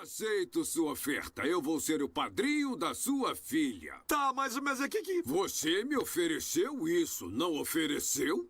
Aceito sua oferta. Eu vou ser o padrinho da sua filha. Tá, mas é que... Você me ofereceu isso, não ofereceu?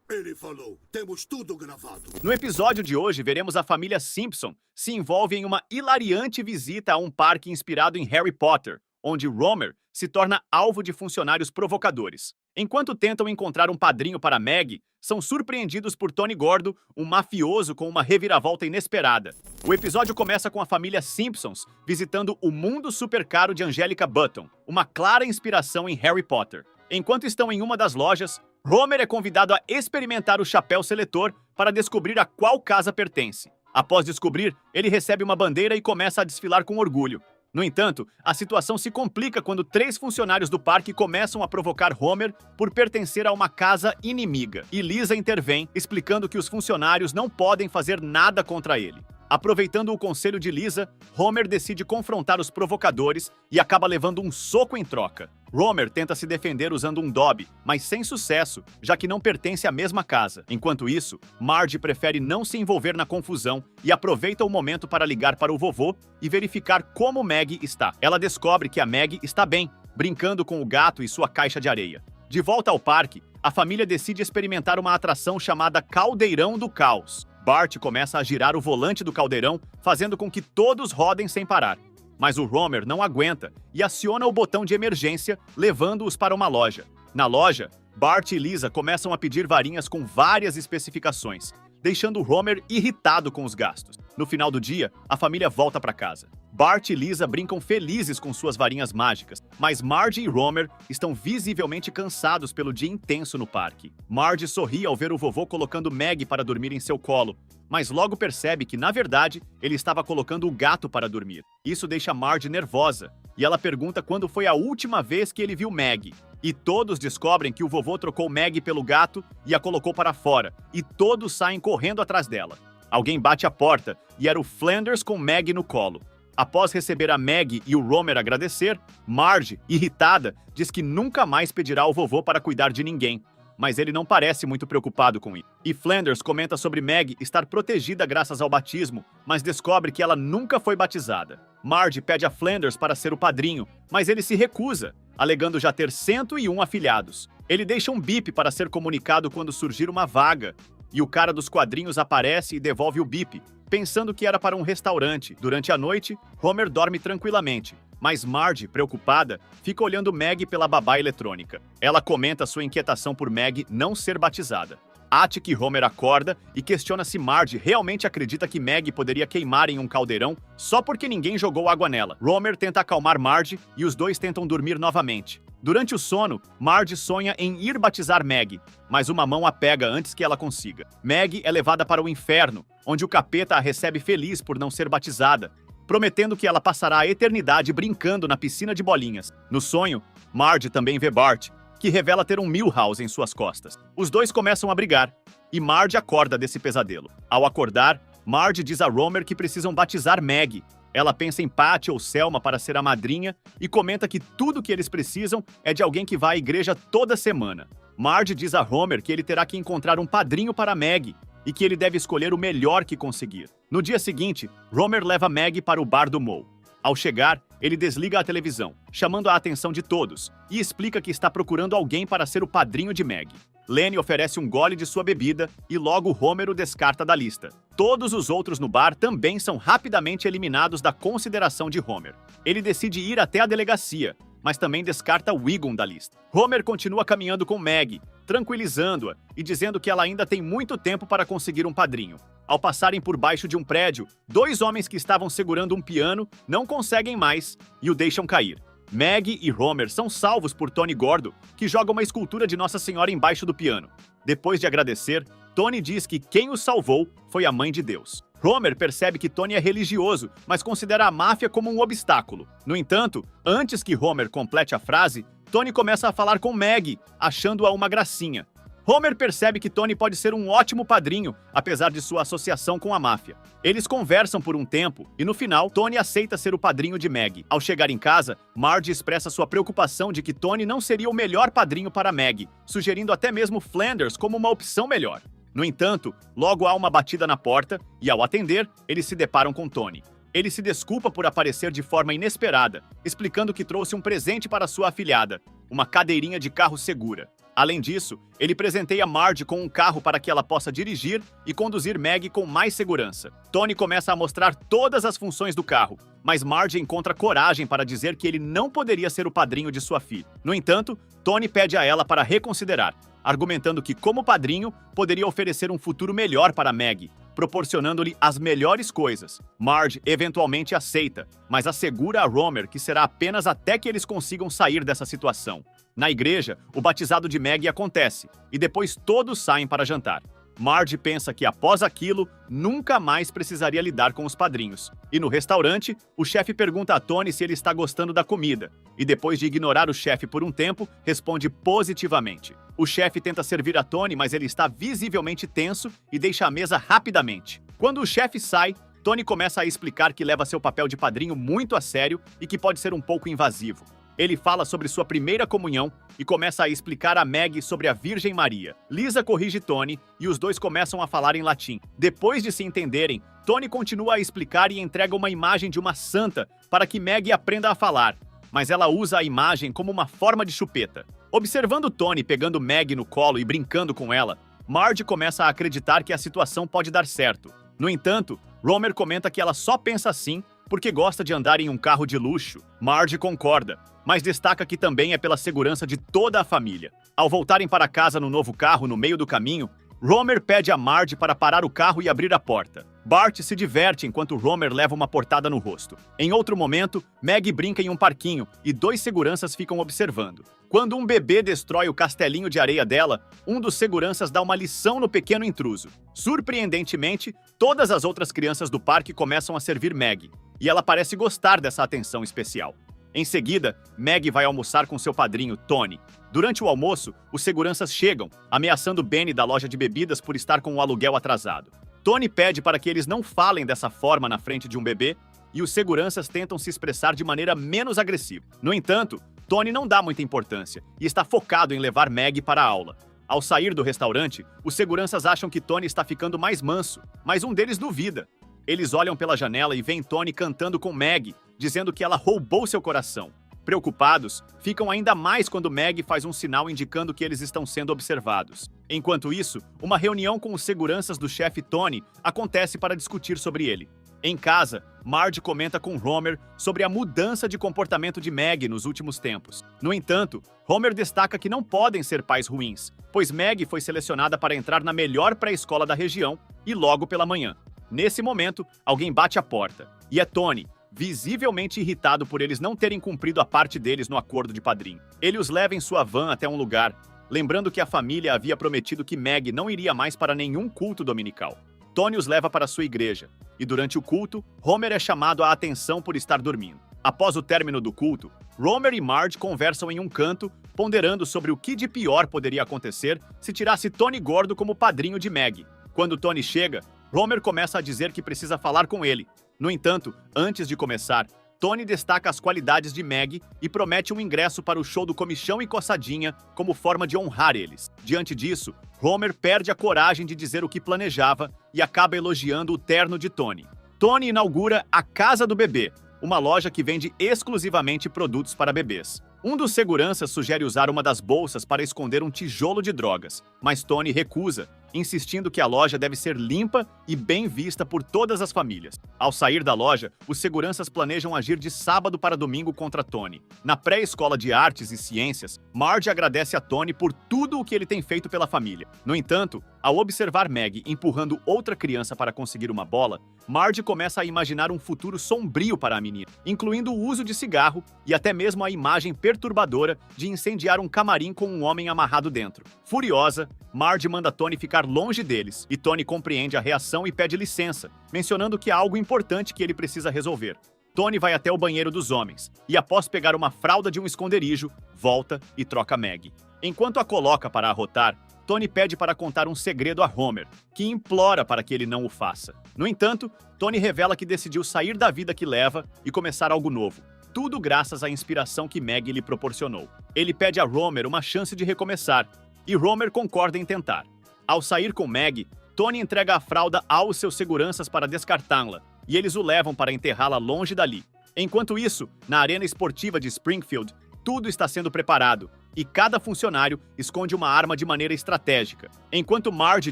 Ele falou. Temos tudo gravado. No episódio de hoje, veremos a família Simpson se envolve em uma hilariante visita a um parque inspirado em Harry Potter, onde Homer se torna alvo de funcionários provocadores. Enquanto tentam encontrar um padrinho para Maggie, são surpreendidos por Tony Gordo, um mafioso com uma reviravolta inesperada. O episódio começa com a família Simpsons visitando o mundo super caro de Angelica Button, uma clara inspiração em Harry Potter. Enquanto estão em uma das lojas, Homer é convidado a experimentar o chapéu seletor para descobrir a qual casa pertence. Após descobrir, ele recebe uma bandeira e começa a desfilar com orgulho. No entanto, a situação se complica quando 3 funcionários do parque começam a provocar Homer por pertencer a uma casa inimiga, e Lisa intervém, explicando que os funcionários não podem fazer nada contra ele. Aproveitando o conselho de Lisa, Homer decide confrontar os provocadores e acaba levando um soco em troca. Homer tenta se defender usando um Dobby, mas sem sucesso, já que não pertence à mesma casa. Enquanto isso, Marge prefere não se envolver na confusão e aproveita o momento para ligar para o vovô e verificar como Maggie está. Ela descobre que a Maggie está bem, brincando com o gato e sua caixa de areia. De volta ao parque, a família decide experimentar uma atração chamada Caldeirão do Caos. Bart começa a girar o volante do caldeirão, fazendo com que todos rodem sem parar. Mas o Homer não aguenta e aciona o botão de emergência, levando-os para uma loja. Na loja, Bart e Lisa começam a pedir varinhas com várias especificações, deixando Homer irritado com os gastos. No final do dia, a família volta para casa. Bart e Lisa brincam felizes com suas varinhas mágicas, mas Marge e Homer estão visivelmente cansados pelo dia intenso no parque. Marge sorri ao ver o vovô colocando Maggie para dormir em seu colo, mas logo percebe que, na verdade, ele estava colocando o gato para dormir. Isso deixa Marge nervosa, e ela pergunta quando foi a última vez que ele viu Maggie. E todos descobrem que o vovô trocou Maggie pelo gato e a colocou para fora, e todos saem correndo atrás dela. Alguém bate a porta, e era o Flanders com Maggie no colo. Após receber a Maggie e o Homer agradecer, Marge, irritada, diz que nunca mais pedirá ao vovô para cuidar de ninguém. Mas ele não parece muito preocupado com isso. E Flanders comenta sobre Maggie estar protegida graças ao batismo, mas descobre que ela nunca foi batizada. Marge pede a Flanders para ser o padrinho, mas ele se recusa, alegando já ter 101 afilhados. Ele deixa um bip para ser comunicado quando surgir uma vaga, e o cara dos quadrinhos aparece e devolve o bip, pensando que era para um restaurante. Durante a noite, Homer dorme tranquilamente, mas Marge, preocupada, fica olhando Maggie pela babá eletrônica. Ela comenta sua inquietação por Maggie não ser batizada. Attic e Homer acorda e questiona se Marge realmente acredita que Maggie poderia queimar em um caldeirão só porque ninguém jogou água nela. Homer tenta acalmar Marge e os dois tentam dormir novamente. Durante o sono, Marge sonha em ir batizar Maggie, mas uma mão a pega antes que ela consiga. Maggie é levada para o inferno, onde o capeta a recebe feliz por não ser batizada, prometendo que ela passará a eternidade brincando na piscina de bolinhas. No sonho, Marge também vê Bart, que revela ter um Milhouse em suas costas. Os dois começam a brigar, e Marge acorda desse pesadelo. Ao acordar, Marge diz a Homer que precisam batizar Maggie. Ela pensa em Patty ou Selma para ser a madrinha e comenta que tudo que eles precisam é de alguém que vá à igreja toda semana. Marge diz a Homer que ele terá que encontrar um padrinho para Maggie e que ele deve escolher o melhor que conseguir. No dia seguinte, Homer leva Maggie para o bar do Moe. Ao chegar, ele desliga a televisão, chamando a atenção de todos, e explica que está procurando alguém para ser o padrinho de Maggie. Lenny oferece um gole de sua bebida e logo Homer o descarta da lista. Todos os outros no bar também são rapidamente eliminados da consideração de Homer. Ele decide ir até a delegacia, mas também descarta Wiggum da lista. Homer continua caminhando com Maggie, tranquilizando-a e dizendo que ela ainda tem muito tempo para conseguir um padrinho. Ao passarem por baixo de um prédio, 2 homens que estavam segurando um piano não conseguem mais e o deixam cair. Maggie e Homer são salvos por Tony Gordo, que joga uma escultura de Nossa Senhora embaixo do piano. Depois de agradecer, Tony diz que quem os salvou foi a Mãe de Deus. Homer percebe que Tony é religioso, mas considera a máfia como um obstáculo. No entanto, antes que Homer complete a frase, Tony começa a falar com Maggie, achando-a uma gracinha. Homer percebe que Tony pode ser um ótimo padrinho, apesar de sua associação com a máfia. Eles conversam por um tempo e, no final, Tony aceita ser o padrinho de Maggie. Ao chegar em casa, Marge expressa sua preocupação de que Tony não seria o melhor padrinho para Maggie, sugerindo até mesmo Flanders como uma opção melhor. No entanto, logo há uma batida na porta e, ao atender, eles se deparam com Tony. Ele se desculpa por aparecer de forma inesperada, explicando que trouxe um presente para sua afilhada, uma cadeirinha de carro segura. Além disso, ele presenteia Marge com um carro para que ela possa dirigir e conduzir Maggie com mais segurança. Tony começa a mostrar todas as funções do carro, mas Marge encontra coragem para dizer que ele não poderia ser o padrinho de sua filha. No entanto, Tony pede a ela para reconsiderar, argumentando que, como padrinho, poderia oferecer um futuro melhor para Maggie, proporcionando-lhe as melhores coisas. Marge eventualmente aceita, mas assegura a Romer que será apenas até que eles consigam sair dessa situação. Na igreja, o batizado de Maggie acontece, e depois todos saem para jantar. Marge pensa que, após aquilo, nunca mais precisaria lidar com os padrinhos. E no restaurante, o chefe pergunta a Tony se ele está gostando da comida, e depois de ignorar o chefe por um tempo, responde positivamente. O chefe tenta servir a Tony, mas ele está visivelmente tenso e deixa a mesa rapidamente. Quando o chefe sai, Tony começa a explicar que leva seu papel de padrinho muito a sério e que pode ser um pouco invasivo. Ele fala sobre sua primeira comunhão e começa a explicar a Maggie sobre a Virgem Maria. Lisa corrige Tony e os dois começam a falar em latim. Depois de se entenderem, Tony continua a explicar e entrega uma imagem de uma santa para que Maggie aprenda a falar, mas ela usa a imagem como uma forma de chupeta. Observando Tony pegando Maggie no colo e brincando com ela, Marge começa a acreditar que a situação pode dar certo. No entanto, Romer comenta que ela só pensa assim porque gosta de andar em um carro de luxo. Marge concorda, mas destaca que também é pela segurança de toda a família. Ao voltarem para casa no novo carro no meio do caminho, Romer pede a Marge para parar o carro e abrir a porta. Bart se diverte enquanto Romer leva uma portada no rosto. Em outro momento, Maggie brinca em um parquinho e dois seguranças ficam observando. Quando um bebê destrói o castelinho de areia dela, um dos seguranças dá uma lição no pequeno intruso. Surpreendentemente, todas as outras crianças do parque começam a servir Maggie, e ela parece gostar dessa atenção especial. Em seguida, Maggie vai almoçar com seu padrinho, Tony. Durante o almoço, os seguranças chegam, ameaçando Benny da loja de bebidas por estar com o aluguel atrasado. Tony pede para que eles não falem dessa forma na frente de um bebê, e os seguranças tentam se expressar de maneira menos agressiva. No entanto, Tony não dá muita importância e está focado em levar Maggie para a aula. Ao sair do restaurante, os seguranças acham que Tony está ficando mais manso, mas um deles duvida. Eles olham pela janela e veem Tony cantando com Maggie, dizendo que ela roubou seu coração. Preocupados, ficam ainda mais quando Maggie faz um sinal indicando que eles estão sendo observados. Enquanto isso, uma reunião com os seguranças do chefe Tony acontece para discutir sobre ele. Em casa, Marge comenta com Romer sobre a mudança de comportamento de Maggie nos últimos tempos. No entanto, Romer destaca que não podem ser pais ruins, pois Maggie foi selecionada para entrar na melhor pré-escola da região e logo pela manhã. Nesse momento, alguém bate à porta, e é Tony, visivelmente irritado por eles não terem cumprido a parte deles no acordo de padrinho. Ele os leva em sua van até um lugar, lembrando que a família havia prometido que Maggie não iria mais para nenhum culto dominical. Tony os leva para sua igreja, e durante o culto, Romer é chamado à atenção por estar dormindo. Após o término do culto, Romer e Marge conversam em um canto, ponderando sobre o que de pior poderia acontecer se tirasse Tony gordo como padrinho de Maggie. Quando Tony chega, Romer começa a dizer que precisa falar com ele. No entanto, antes de começar, Tony destaca as qualidades de Maggie e promete um ingresso para o show do Comichão e Coçadinha como forma de honrar eles. Diante disso, Romer perde a coragem de dizer o que planejava e acaba elogiando o terno de Tony. Tony inaugura a Casa do Bebê, uma loja que vende exclusivamente produtos para bebês. Um dos seguranças sugere usar uma das bolsas para esconder um tijolo de drogas, mas Tony recusa, insistindo que a loja deve ser limpa e bem vista por todas as famílias. Ao sair da loja, os seguranças planejam agir de sábado para domingo contra Tony. Na pré-escola de artes e ciências, Marge agradece a Tony por tudo o que ele tem feito pela família. No entanto, ao observar Maggie empurrando outra criança para conseguir uma bola, Marge começa a imaginar um futuro sombrio para a menina, incluindo o uso de cigarro e até mesmo a imagem perturbadora de incendiar um camarim com um homem amarrado dentro. Furiosa, Marge manda Tony ficar longe deles, e Tony compreende a reação e pede licença, mencionando que há algo importante que ele precisa resolver. Tony vai até o banheiro dos homens, e após pegar uma fralda de um esconderijo, volta e troca Maggie. Enquanto a coloca para arrotar, Tony pede para contar um segredo a Homer, que implora para que ele não o faça. No entanto, Tony revela que decidiu sair da vida que leva e começar algo novo. Tudo graças à inspiração que Maggie lhe proporcionou. Ele pede a Romer uma chance de recomeçar, e Romer concorda em tentar. Ao sair com Maggie, Tony entrega a fralda aos seus seguranças para descartá-la, e eles o levam para enterrá-la longe dali. Enquanto isso, na arena esportiva de Springfield, tudo está sendo preparado e cada funcionário esconde uma arma de maneira estratégica. Enquanto Marge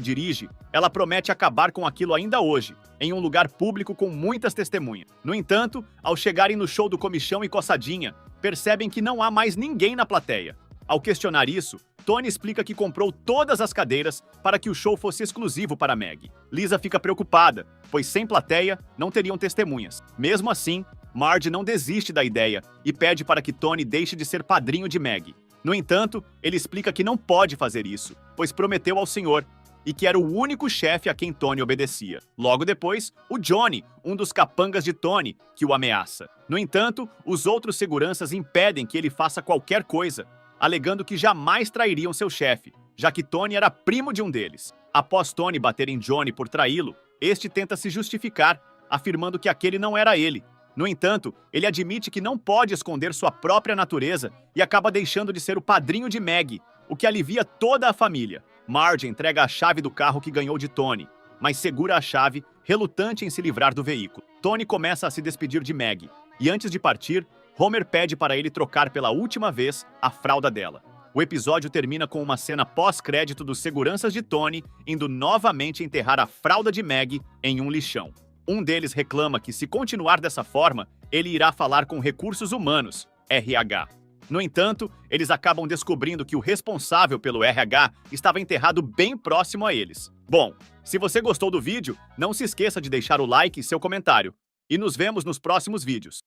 dirige, ela promete acabar com aquilo ainda hoje, em um lugar público com muitas testemunhas. No entanto, ao chegarem no show do Comichão e Coçadinha, percebem que não há mais ninguém na plateia. Ao questionar isso, Tony explica que comprou todas as cadeiras para que o show fosse exclusivo para Meg. Lisa fica preocupada, pois sem plateia não teriam testemunhas. Mesmo assim, Marge não desiste da ideia e pede para que Tony deixe de ser padrinho de Meg. No entanto, ele explica que não pode fazer isso, pois prometeu ao senhor e que era o único chefe a quem Tony obedecia. Logo depois, o Johnny, um dos capangas de Tony, que o ameaça. No entanto, os outros seguranças impedem que ele faça qualquer coisa, alegando que jamais trairiam seu chefe, já que Tony era primo de um deles. Após Tony bater em Johnny por traí-lo, este tenta se justificar, afirmando que aquele não era ele. No entanto, ele admite que não pode esconder sua própria natureza e acaba deixando de ser o padrinho de Meg, o que alivia toda a família. Marge entrega a chave do carro que ganhou de Tony, mas segura a chave, relutante em se livrar do veículo. Tony começa a se despedir de Meg, e antes de partir, Homer pede para ele trocar pela última vez a fralda dela. O episódio termina com uma cena pós-crédito dos seguranças de Tony indo novamente enterrar a fralda de Meg em um lixão. Um deles reclama que, se continuar dessa forma, ele irá falar com Recursos Humanos, RH. No entanto, eles acabam descobrindo que o responsável pelo RH estava enterrado bem próximo a eles. Bom, se você gostou do vídeo, não se esqueça de deixar o like e seu comentário. E nos vemos nos próximos vídeos.